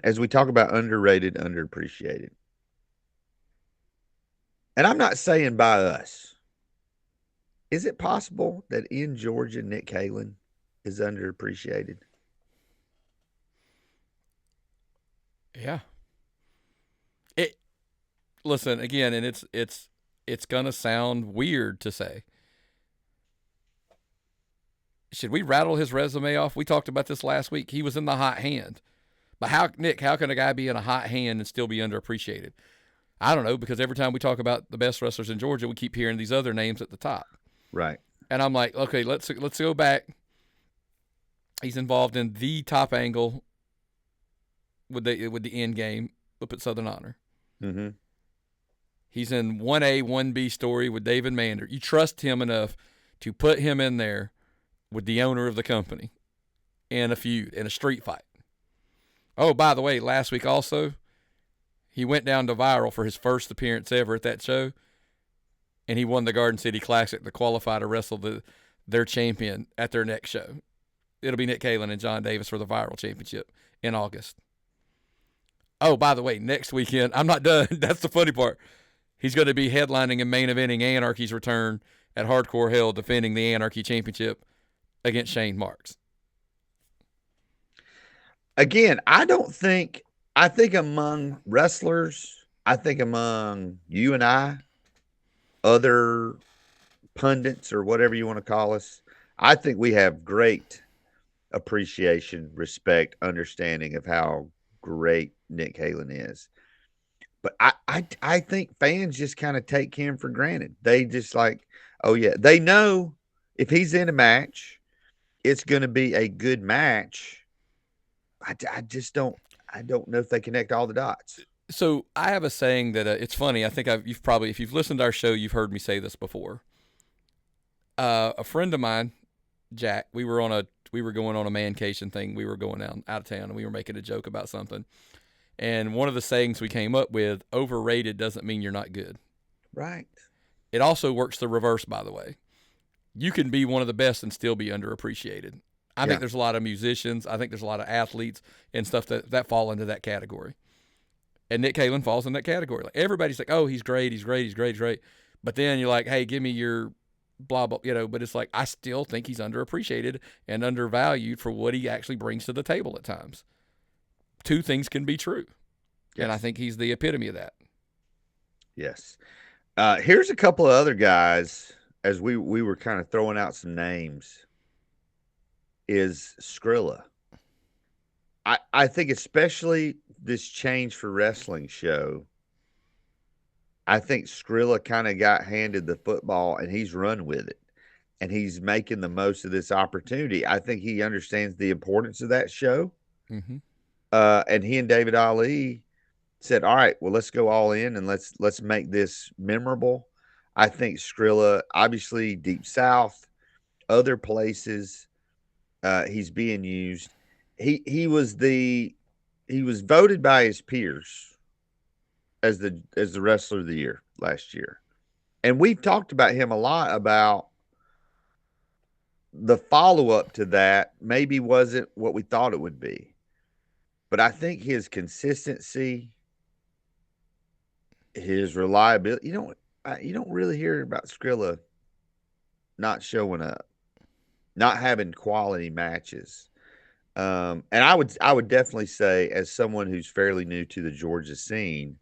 as we talk about underrated, underappreciated, and I'm not saying by us, is it possible that in Georgia, Nick Halen is underappreciated? Yeah. Listen again, and it's gonna sound weird to say. Should we rattle his resume off? We talked about this last week. He was in the hot hand. But how can a guy be in a hot hand and still be underappreciated? I don't know, because every time we talk about the best wrestlers in Georgia, we keep hearing these other names at the top. Right. And I'm like, okay, let's go back. He's involved in the top angle with the end game up at Southern Honor. Mm-hmm. He's in 1A, 1B story with David Mander. You trust him enough to put him in there with the owner of the company in a feud, in a street fight. Oh, by the way, last week also, he went down to Viral for his first appearance ever at that show, and he won the Garden City Classic to qualify to wrestle their champion at their next show. It'll be Nick Halen and John Davis for the Viral Championship in August. Oh, by the way, next weekend, I'm not done. That's the funny part. He's going to be headlining and main eventing Anarchy's return at Hardcore Hell, defending the Anarchy Championship against Shane Marks. Again, I think among wrestlers, I think among you and I, other pundits or whatever you want to call us, I think we have great appreciation, respect, understanding of how great Nick Halen is. But I think fans just kind of take him for granted. They just like, oh yeah, they know if he's in a match, it's going to be a good match. I just don't know if they connect all the dots. So I have a saying that it's funny. I think you've probably, if you've listened to our show, you've heard me say this before. A friend of mine, Jack, we were going on a mancation thing. We were going out of town, and we were making a joke about something. And one of the sayings we came up with: overrated doesn't mean you're not good. Right. It also works the reverse, by the way. You can be one of the best and still be underappreciated. I think there's a lot of musicians. I think there's a lot of athletes and stuff that fall into that category. And Nick Halen falls in that category. Like, everybody's like, oh, he's great, he's great, he's great, he's great. But then you're like, hey, give me your blah, blah, but it's like, I still think he's underappreciated and undervalued for what he actually brings to the table at times. Two things can be true. Yes. And I think he's the epitome of that. Yes. Here's a couple of other guys, as we were kind of throwing out some names, is Skrilla. I think especially this Change for Wrestling show, I think Skrilla kind of got handed the football and he's run with it. And he's making the most of this opportunity. I think he understands the importance of that show. Mm-hmm. And he and David Ali said, all right, well, let's go all in and let's make this memorable. I think Skrilla, obviously Deep South, other places, he's being used. He was voted by his peers as the wrestler of the year last year. And we've talked about him a lot about the follow-up to that maybe wasn't what we thought it would be. But I think his consistency, his reliability, you don't really hear about Skrilla not showing up, not having quality matches. And I would definitely say, as someone who's fairly new to the Georgia scene,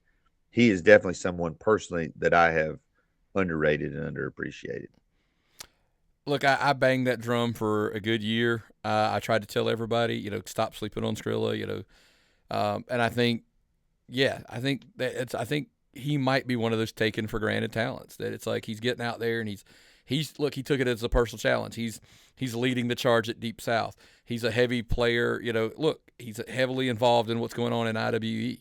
he is definitely someone personally that I have underrated and underappreciated. Look, I banged that drum for a good year. I tried to tell everybody, stop sleeping on Skrilla, and I think he might be one of those taken for granted talents. That it's like he's getting out there and he took it as a personal challenge. He's leading the charge at Deep South. He's a heavy player. He's heavily involved in what's going on in IWE.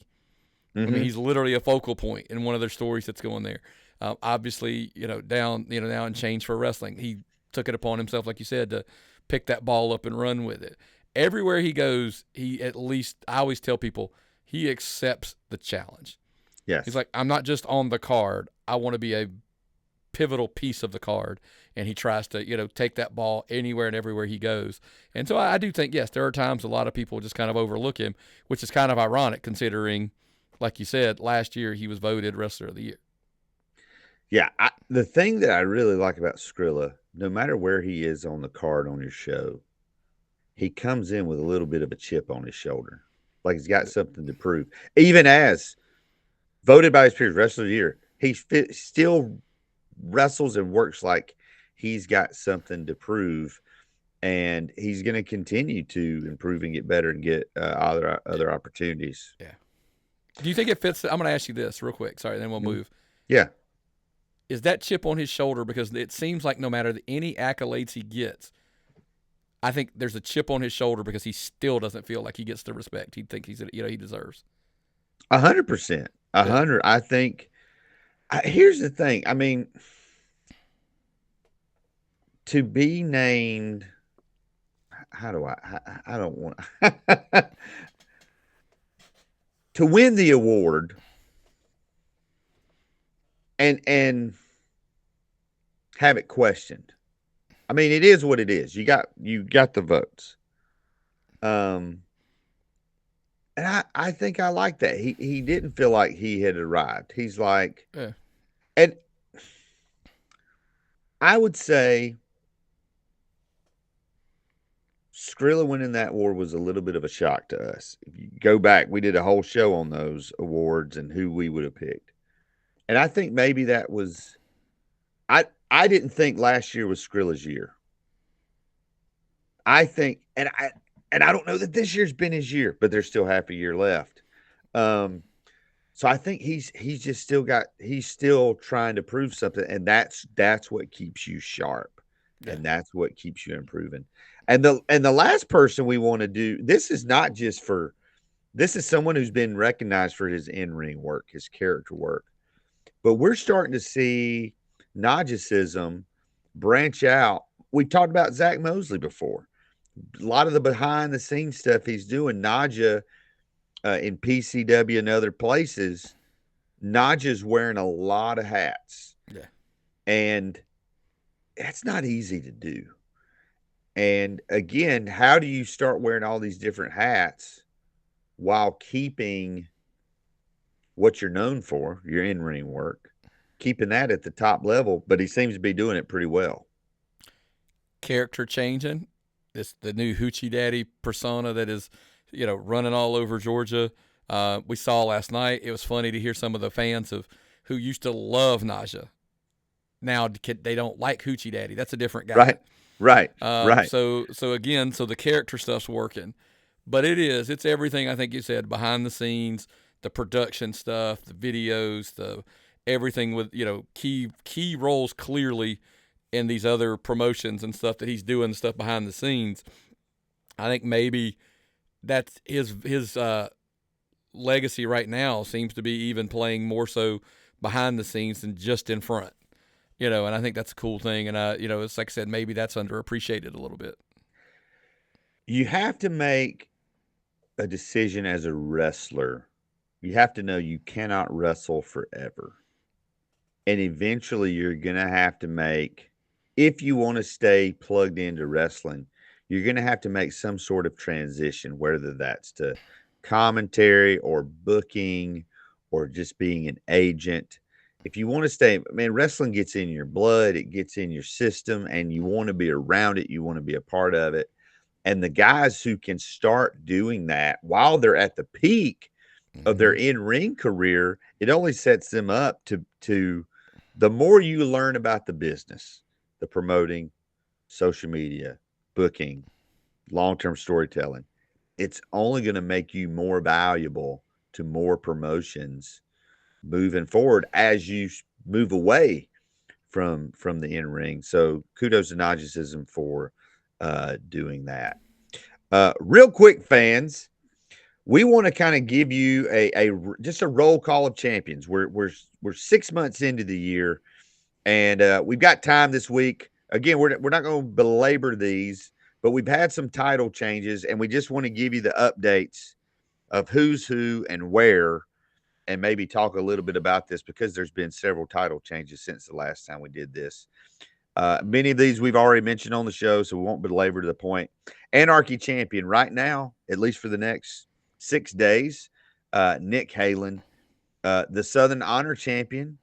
Mm-hmm. I mean, he's literally a focal point in one of their stories that's going there. Obviously, now in Change for Wrestling, he took it upon himself, like you said, to pick that ball up and run with it. Everywhere he goes, I always tell people, he accepts the challenge. Yes. He's like, I'm not just on the card. I want to be a pivotal piece of the card. And he tries to, take that ball anywhere and everywhere he goes. And so I do think, yes, there are times a lot of people just kind of overlook him, which is kind of ironic considering, like you said, last year he was voted Wrestler of the Year. Yeah, the thing that I really like about Skrilla, no matter where he is on the card on your show, he comes in with a little bit of a chip on his shoulder. Like he's got something to prove. Even as voted by his peers Wrestler of the Year, he still wrestles and works like he's got something to prove. And he's going to continue to improve and get better and get other opportunities. Yeah. Do you think it fits? I'm going to ask you this real quick. Sorry, then we'll move. Yeah. Is that chip on his shoulder because it seems like no matter any accolades he gets, I think there's a chip on his shoulder because he still doesn't feel like he gets the respect he thinks he deserves. 100%. 100. I think. Here's the thing. I mean, to be named. How do I don't want to win the award and have it questioned. I mean, it is what it is. You got the votes. And I think I like that. He didn't feel like he had arrived. He's like, and I would say Skrilla winning that award was a little bit of a shock to us. If you go back, we did a whole show on those awards and who we would have picked. And I think maybe that was I didn't think last year was Skrilla's year. I think, and And I don't know that this year's been his year, but there's still half a year left. So I think he's just he's still trying to prove something, and that's what keeps you sharp, Yeah. and that's what keeps you improving. And the last person we want to do, this is not just for, this is someone who's been recognized for his in-ring work, his character work, but we're starting to see Najicism branch out. We talked about Zach Mosley before. A lot of the behind the scenes stuff he's doing, Naja, in PCW and other places, Naja's wearing a lot of hats. Yeah. And that's not easy to do. And again, how do you start wearing all these different hats while keeping what you're known for, your in-ring work, keeping that at the top level? But he seems to be doing it pretty well. Character changing. The new Hoochie Daddy persona that is, running all over Georgia. We saw last night. It was funny to hear some of the fans who used to love Naja. Now they don't like Hoochie Daddy. That's a different guy. Right. So again, the character stuff's working, but it's everything. I think you said behind the scenes, the production stuff, the videos, the everything with key roles clearly in these other promotions and stuff that he's doing, stuff behind the scenes. I think maybe that's his legacy right now seems to be even playing more so behind the scenes than just in front. And I think that's a cool thing. And it's like I said, maybe that's underappreciated a little bit. You have to make a decision as a wrestler. You have to know you cannot wrestle forever. And eventually you're going to have to make, if you want to stay plugged into wrestling, you're going to have to make some sort of transition, whether that's to commentary or booking or just being an agent. If you want to stay, wrestling gets in your blood, it gets in your system, and you want to be around it, you want to be a part of it. And the guys who can start doing that while they're at the peak of their in-ring career, it only sets them up to the more you learn about the business, the promoting, social media, booking, long-term storytelling, it's only going to make you more valuable to more promotions moving forward as you move away from the in-ring. So kudos to Najicism for doing that. Real quick, fans, we want to kind of give you just a roll call of champions. We're 6 months into the year, and we've got time this week. Again, we're not going to belabor these, but we've had some title changes, and we just want to give you the updates of who's who and where, and maybe talk a little bit about this because there's been several title changes since the last time we did this. Many of these we've already mentioned on the show, so we won't belabor to the point. Anarchy champion right now, at least for the next 6 days, Nick Halen. The Southern Honor champion,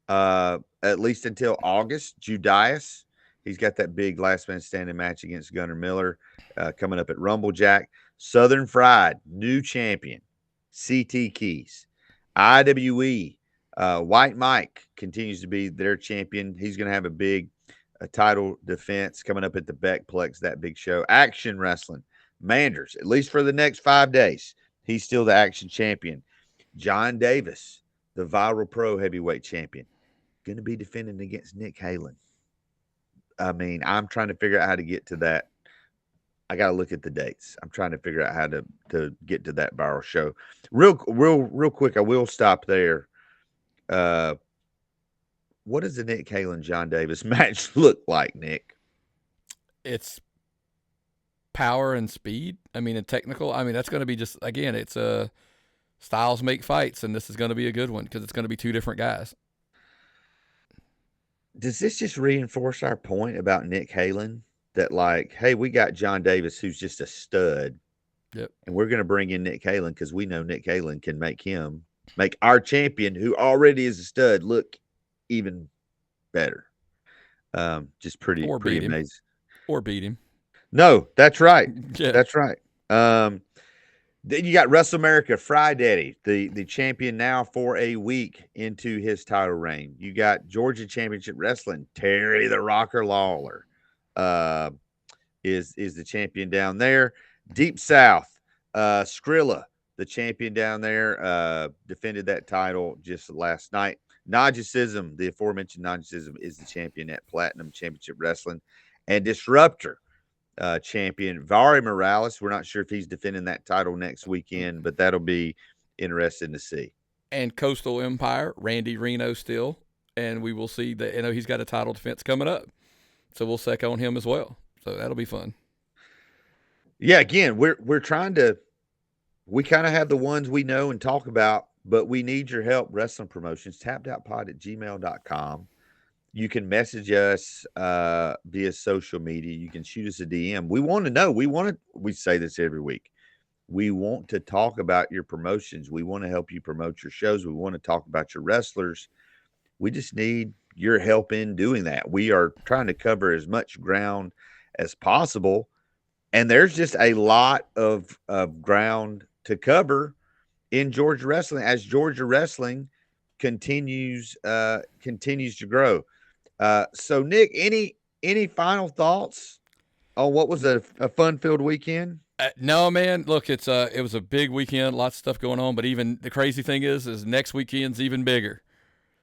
at least until August, Judias. He's got that big last man standing match against Gunnar Miller coming up at Rumblejack. Southern Fried, new champion, CT Keys. IWE, White Mike continues to be their champion. He's going to have a big title defense coming up at the Beckplex, that big show. Action Wrestling, Manders, at least for the next 5 days, he's still the Action champion. John Davis, the Viral Pro heavyweight champion, going to be defending against Nick Halen. I'm trying to figure out how to get to that. I got to look at the dates. I'm trying to figure out how to get to that viral show. Real quick, I will stop there. What does the Nick Halen John Davis match look like, Nick? It's power and speed. And technical. That's going to be just, again, it's styles make fights, and this is going to be a good one because it's going to be 2 different guys. Does this just reinforce our point about Nick Halen? That hey, we got John Davis, who's just a stud. Yep. And we're going to bring in Nick Halen because we know Nick Halen can make our champion, who already is a stud, look even better. Just pretty amazing. Or beat him. No, that's right. Yeah. That's right. Then you got WrestleMerica Friday, the champion now for a week into his title reign. You got Georgia Championship Wrestling, Terry the Rocker Lawler is the champion down there. Deep South, Skrilla, the champion down there, defended that title just last night. Nagicism, the aforementioned Nagicism, is the champion at Platinum Championship Wrestling. And Disruptor, champion Vari Morales. We're not sure if he's defending that title next weekend, but that'll be interesting to see. And Coastal Empire, Randy Reno still, and we will see that. He's got a title defense coming up, so we'll sec on him as well. So that'll be fun. Yeah, again, we're trying to. We kind of have the ones we know and talk about, but we need your help. Wrestling Promotions, tappedoutpod@gmail.com. You can message us via social media. You can shoot us a DM. We want to know. We say this every week. We want to talk about your promotions. We want to help you promote your shows. We want to talk about your wrestlers. We just need your help in doing that. We are trying to cover as much ground as possible. And there's just a lot of ground to cover in Georgia wrestling as Georgia wrestling continues to grow. So Nick, any final thoughts on what was a fun-filled weekend? No, man. Look, it was a big weekend, lots of stuff going on. But even the crazy thing is next weekend's even bigger.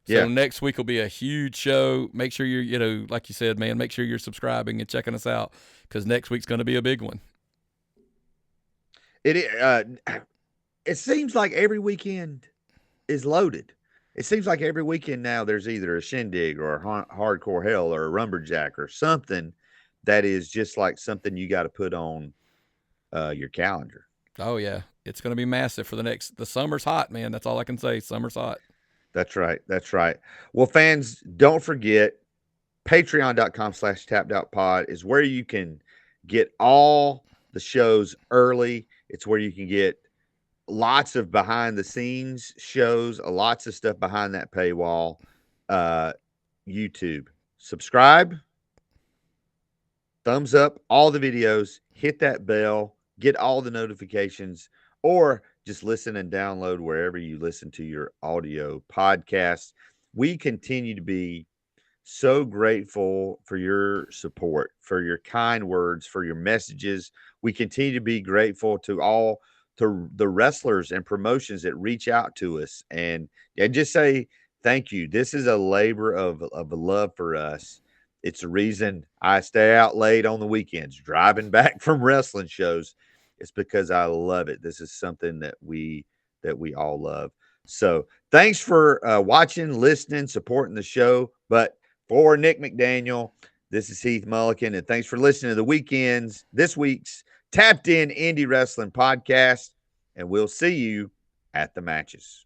So next week will be a huge show. Make sure you're, like you said, man, make sure you're subscribing and checking us out because next week's going to be a big one. It seems like every weekend is loaded. It seems like every weekend now there's either a Shindig or a Hardcore Hell or a Rumberjack or something that is just like something you got to put on your calendar. Oh, yeah. It's going to be massive for the summer's hot, man. That's all I can say. Summer's hot. That's right. That's right. Well, fans, don't forget, patreon.com/tappedOutPod is where you can get all the shows early. It's where you can get lots of behind the scenes shows, lots of stuff behind that paywall. YouTube. Subscribe, thumbs up all the videos, hit that bell, get all the notifications, or just listen and download wherever you listen to your audio podcasts. We continue to be so grateful for your support, for your kind words, for your messages. We continue to be grateful to the wrestlers and promotions that reach out to us and just say thank you. This is a labor of love for us. It's the reason I stay out late on the weekends, driving back from wrestling shows. It's because I love it. This is something that we all love. So thanks for watching, listening, supporting the show. But for Nick McDaniel, this is Heath Mulligan, and thanks for listening to this week's Tapped In Indie Wrestling Podcast, and we'll see you at the matches.